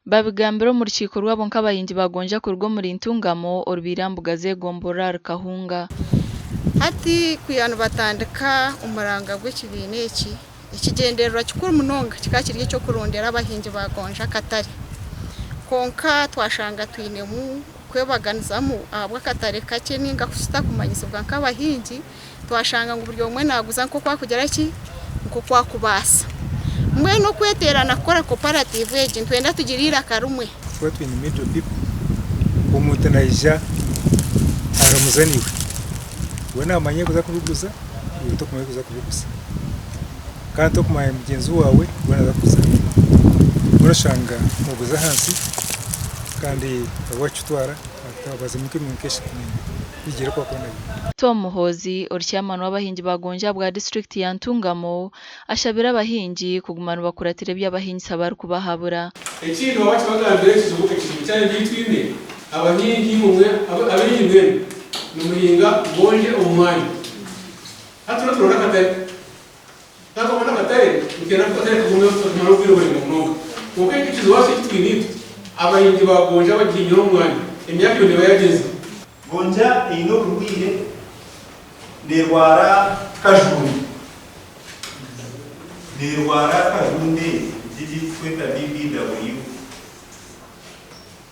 babigambira mu rukiko rwabo nk'abahingi bagonja ku rugo muri Ntungamo Orubirambuga Zegombora Rukahunga. Hati kuyanu batandika umuranga gw'ikibine ikigenderero kikuru munonga kikakiriye cyo kurondera abahingi bagonja katari konka twashanga twinemu kwebaganizamu abwa katare kake ninga kusita kumanyisibwa nk'abahingi twashanga ngo buryo umwe naguza nko kwakugera nko kwakubasa mwe no kweterana kora cooperative ege twenda tugirira karumwe twa twini middle people umutanaija aramuzaniwe wena amanye kuza kuruguza uto kumwe kuza kuruguza kanto kumaye mugenzi wawe wena zakuza urashanga muguza hansi kandi abacutwara abaze mu communication igere kwa kona. Tom Muhozi Orucyamano w'abahingi bagonja bwa district ya Ntungamo ashabira abahingi kugumana bakuratire by'abahingi sabar kubahabura. Ekindi wacu bagambire kizubuke kintu cyane bitwine abahingi mumwe abahingi mwe numuhinga bonje umwanya. Hatuna turora katare. Tako mana katare ukena katare kugumye kumara kwiro buri muntu. Kuko ikizuwaje kitwinite abahingi bagonja bagiye umwanya. Imyaka yone bayageze. Gonja ino ruwire nerwara kajuni. Nerwara kajuni didi kweta BBW.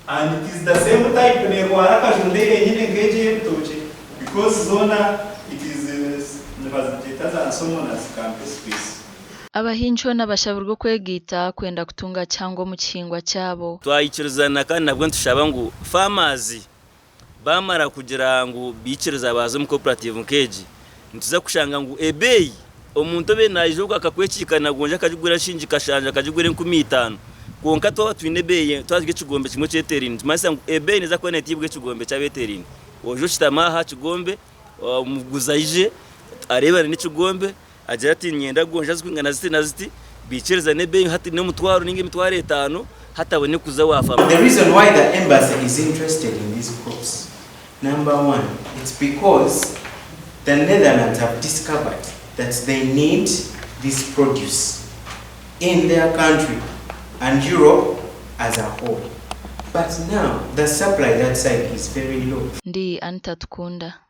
And it is the same type nerwara kajuni enyine ngeje toche because zona it is nevazitetaza and someone as campus space. Abahinjo n'abashabirwa kwegita kwenda kutunga cyangwa mu kihingwa cyabo. Twayikirizana kandi nabwo ntushaba ngo farmers bamara kugira ngo bikiriza bazo mu cooperative nkeji ntiza kushanga ngo ebeyi omuntu be nayijoka akakwekikana gonja kajigura shinji kashanja kajigure 15 konka twa twine beye twazige kigombe kimwe cyeterini tumasa ngo ebeyi neza ko netibwe kigombe cya beterini ojo kitama ha kigombe umuguzayije arebana n'ikigombe agira ati nyenda gonja zwingana ziti bikiriza nebeyi hati no mutwaro ninge mitware 5 hatabone kuza wafa. The reason why the embassy is interested in these crops, number one, it's because the Netherlands have discovered that they need this produce in their country and Europe as a whole. But now the supply that side is very low. Ndi Anita Tukunda.